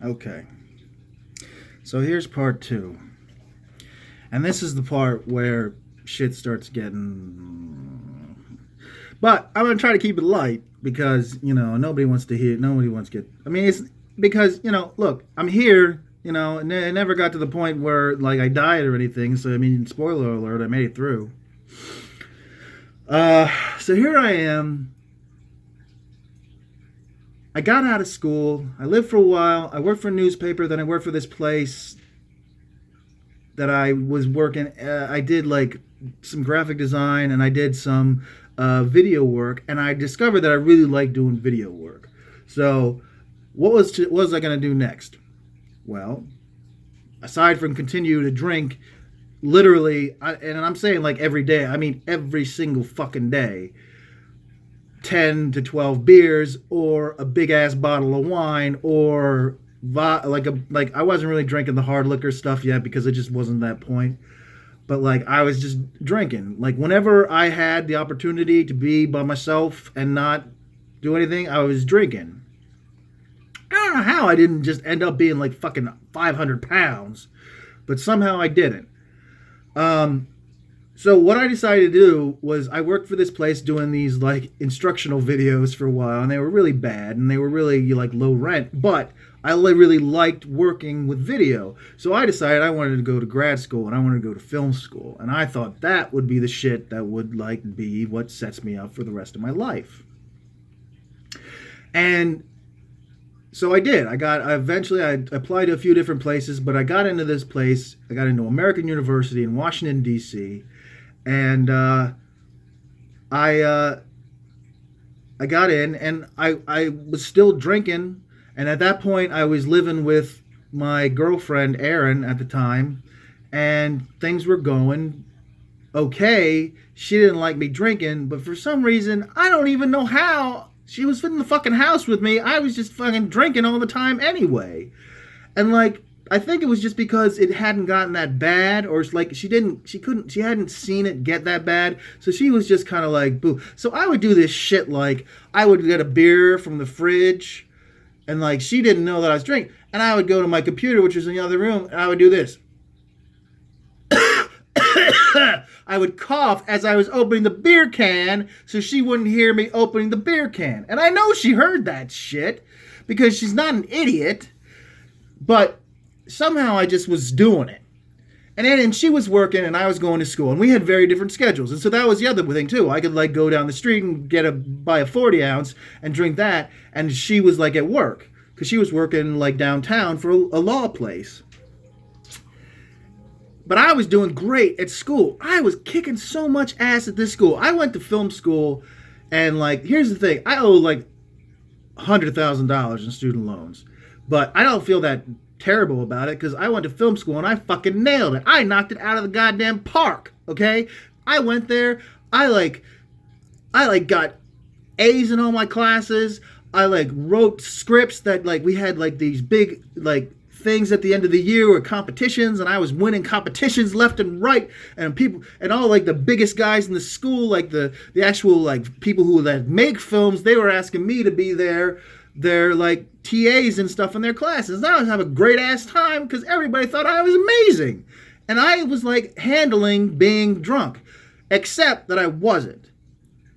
Okay. So here's part two. And this is the part where shit starts getting. But I'm going to try to keep it light because, nobody wants to hear. Nobody wants to get. I mean, it's because, look, I'm here, and it never got to the point where, like, I died or anything. So, I mean, spoiler alert, I made it through. So here I am. I got out of school. I lived for a while. I worked for a newspaper. Then I worked for this place that I was working. I did like some graphic design and I did some video work. And I discovered that I really like doing video work. So what was I going to do next? Well, aside from continue to drink, literally, and I'm saying like every day. I mean every single fucking day. 10 to 12 beers or a big ass bottle of wine or like I wasn't really drinking the hard liquor stuff yet because it just wasn't that point, but like I was just drinking like whenever I had the opportunity to be by myself and not do anything. I was drinking. I don't know how I didn't just end up being like fucking 500 pounds, but somehow I didn't. um So what I decided to do was I worked for this place doing these like instructional videos for a while, and they were really bad and they were really like low rent, but I really liked working with video. So I decided I wanted to go to grad school and I wanted to go to film school, and I thought that would be the shit that would like be what sets me up for the rest of my life. And so I did. I applied to a few different places, but I got into this place. I got into American University in Washington D.C. and I I got in and I was still drinking, and at that point I was living with my girlfriend Erin at the time, and things were going okay. She didn't like me drinking, but for some reason I don't even know how she was in the fucking house with me. I was just fucking drinking all the time anyway, and like I think it was just because it hadn't gotten that bad, or like she hadn't seen it get that bad. So she was just kind of like, boo. So I would do this shit like I would get a beer from the fridge, and like she didn't know that I was drinking, and I would go to my computer, which was in the other room, and I would do this. I would cough as I was opening the beer can so she wouldn't hear me opening the beer can. And I know she heard that shit because she's not an idiot, but somehow I just was doing it. And she was working and I was going to school, and we had very different schedules. And so that was the other thing too. I could like go down the street and buy a 40 ounce and drink that, and she was like at work because she was working like downtown for a law place. But I was doing great at school. I was kicking so much ass at this school. I went to film school, and like here's the thing: I owe like $100,000 in student loans, but I don't feel that terrible about it because I went to film school and I fucking nailed it. I knocked it out of the goddamn park. Okay, I went there. I got A's in all my classes. I like wrote scripts that like we had like these big like things at the end of the year were competitions, and I was winning competitions left and right, and people and all like the biggest guys in the school, like the actual like people who like make films, they were asking me to be their like TAs and stuff in their classes. And I was having a great ass time because everybody thought I was amazing, and I was like handling being drunk, except that I wasn't.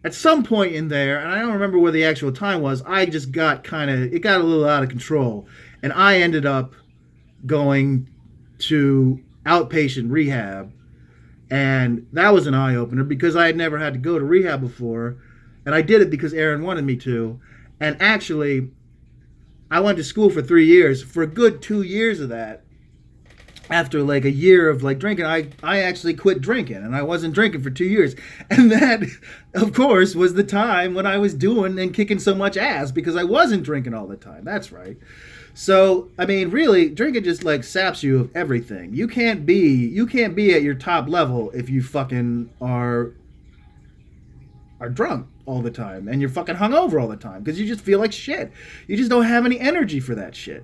At some point in there, and I don't remember where the actual time was, I just got it got a little out of control, and I ended up going to outpatient rehab, and that was an eye-opener because I had never had to go to rehab before, and I did it because Erin wanted me to. And actually I went to school for 3 years. For a good 2 years of that, after like a year of like drinking, I actually quit drinking, and I wasn't drinking for 2 years. And that of course was the time when I was doing and kicking so much ass because I wasn't drinking all the time. That's right. So, I mean, really, drinking just like saps you of everything. You can't be at your top level if you fucking are drunk all the time and you're fucking hungover all the time because you just feel like shit. You just don't have any energy for that shit.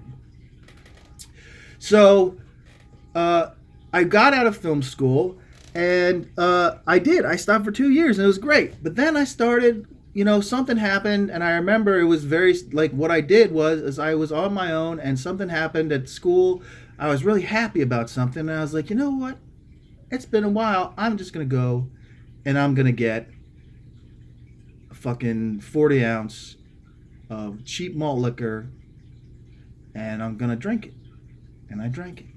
So, I got out of film school, and I stopped for 2 years and it was great. But then I started something happened, and I remember it was very like what I did was is I was on my own, and something happened at school. I was really happy about something, and I was like, you know what? It's been a while. I'm just gonna go, and I'm gonna get a fucking 40 ounce of cheap malt liquor, and I'm gonna drink it. And I drank it,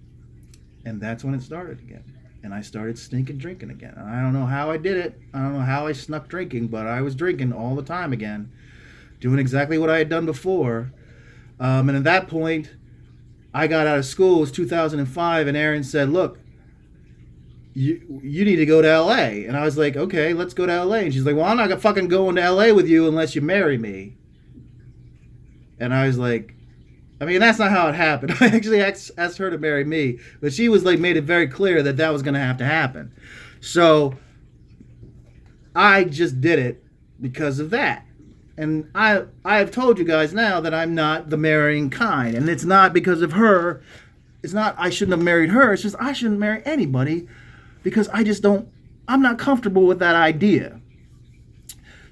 and that's when it started again. And I started stinking drinking again. And I don't know how I did it. I don't know how I snuck drinking, but I was drinking all the time again, doing exactly what I had done before. And at that point, I got out of school. It was 2005, and Erin said, "Look, you need to go to LA." And I was like, "Okay, let's go to LA." And she's like, "Well, I'm not fucking going to LA with you unless you marry me." And I was like, I mean, that's not how it happened. I actually asked her to marry me, but she was like made it very clear that that was going to have to happen. So I just did it because of that. And I have told you guys now that I'm not the marrying kind, and it's not because of her. It's not I shouldn't have married her. It's just I shouldn't marry anybody because I'm not comfortable with that idea.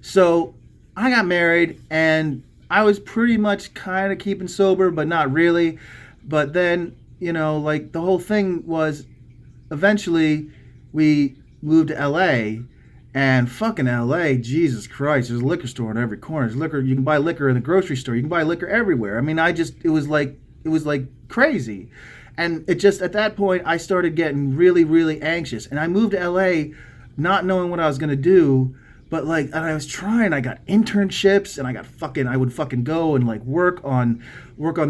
So I got married, and I was pretty much kind of keeping sober, but not really. But then, like the whole thing was eventually we moved to LA, and fucking LA, Jesus Christ, there's a liquor store in every corner. There's liquor, you can buy liquor in the grocery store. You can buy liquor everywhere. I mean, it was like crazy. And it just, at that point, I started getting really, really anxious. And I moved to LA not knowing what I was going to do. But and I was trying. I got internships, and I would fucking go and work on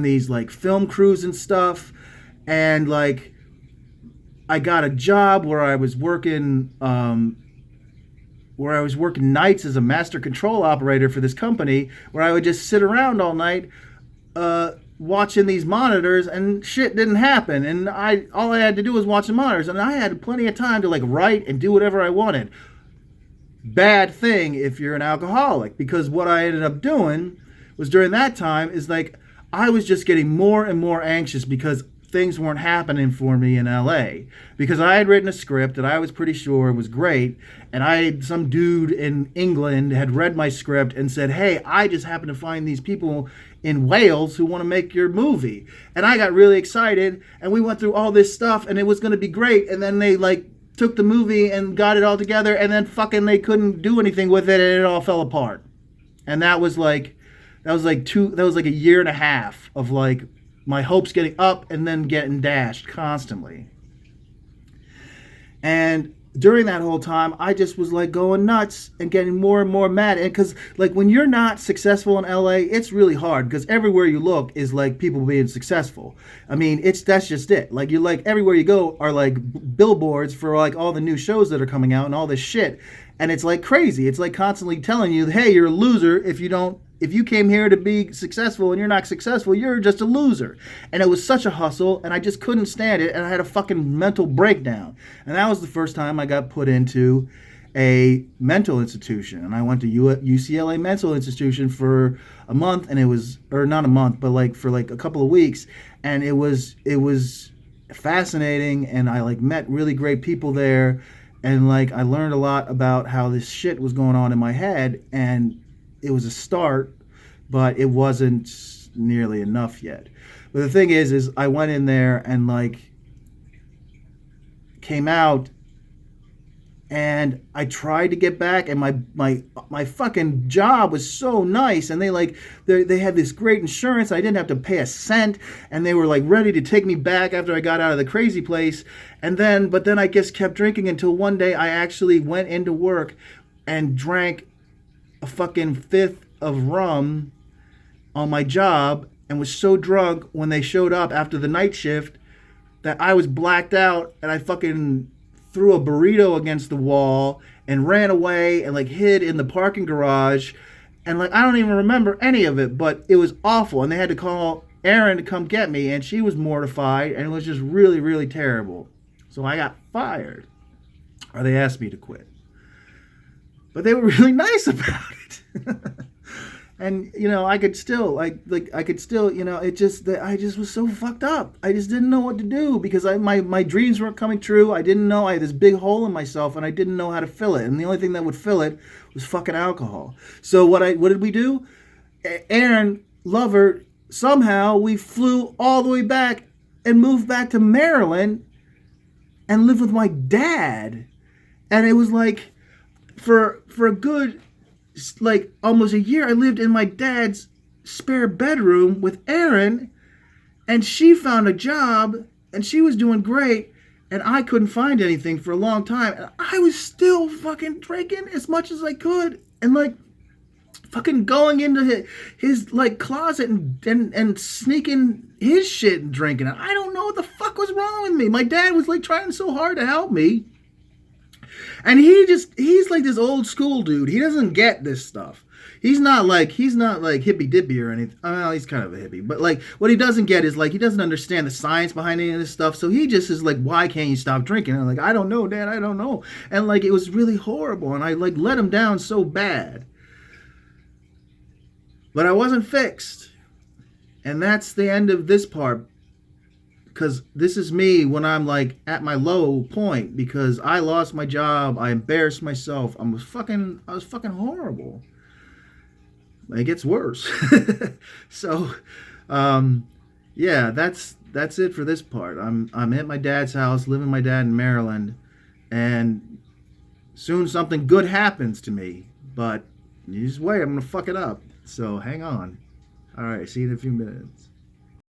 these film crews and stuff, and I got a job where I was working nights as a master control operator for this company, where I would just sit around all night, watching these monitors, and shit didn't happen, and all I had to do was watch the monitors, and I had plenty of time to write and do whatever I wanted. Bad thing if you're an alcoholic, because what I ended up doing was during that time is I was just getting more and more anxious because things weren't happening for me in LA, because I had written a script that I was pretty sure was great, and some dude in England had read my script and said, "Hey, I just happened to find these people in Wales who want to make your movie." And I got really excited, and we went through all this stuff, and it was going to be great, and then they took the movie and got it all together, and then fucking they couldn't do anything with it, and it all fell apart. And that was a year and a half of my hopes getting up and then getting dashed constantly. And during that whole time, I just was going nuts and getting more and more mad. And because when you're not successful in LA, it's really hard, because everywhere you look is people being successful. I mean, that's just it. You're everywhere you go are billboards for all the new shows that are coming out and all this shit. And it's crazy. It's constantly telling you, hey, you're a loser if you came here to be successful and you're not successful, you're just a loser. And it was such a hustle, and I just couldn't stand it, and I had a fucking mental breakdown. And that was the first time I got put into a mental institution. And I went to UCLA mental institution for a month, and it was, or not a month, but for a couple of weeks. And it was fascinating, and I met really great people there. And I learned a lot about how this shit was going on in my head, and it was a start, but it wasn't nearly enough yet. But the thing is I went in there and came out, and I tried to get back, and my fucking job was so nice, and they had this great insurance. I didn't have to pay a cent, and they were ready to take me back after I got out of the crazy place. But then I just kept drinking until one day I actually went into work and drank a fucking fifth of rum on my job, and was so drunk when they showed up after the night shift that I was blacked out, and I fucking threw a burrito against the wall and ran away and hid in the parking garage, and I don't even remember any of it, but it was awful. And they had to call Erin to come get me, and she was mortified, and it was just really, really terrible. So I got fired, or they asked me to quit. But they were really nice about it. And I could still like I could still it just that I just was so fucked up. I just didn't know what to do because my dreams weren't coming true. I didn't know. I had this big hole in myself and I didn't know how to fill it. And the only thing that would fill it was fucking alcohol. So what did we do? Aaron Lover, somehow we flew all the way back and moved back to Maryland and lived with my dad. And it was like for a good like almost a year I lived in my dad's spare bedroom with Erin, and she found a job and she was doing great and I couldn't find anything for a long time and I was still fucking drinking as much as I could and like fucking going into his like closet and sneaking his shit and drinking it. I don't know what the fuck was wrong with me. My dad was like trying so hard to help me. And he's like this old school dude. He doesn't get this stuff. He's not like hippy dippy or anything. Well, he's kind of a hippie, but like what he doesn't get is like he doesn't understand the science behind any of this stuff. So he just is like, why can't you stop drinking? And I'm like, I don't know, Dad, I don't know. And like it was really horrible, and I like let him down so bad. But I wasn't fixed, and that's the end of this part. Because this is me when I'm like at my low point because I lost my job, I embarrassed myself, I was fucking horrible. It gets worse. So, yeah, that's it for this part. I'm at my dad's house, living with my dad in Maryland, and soon something good happens to me. But you just wait, I'm gonna fuck it up. So hang on. All right, see you in a few minutes.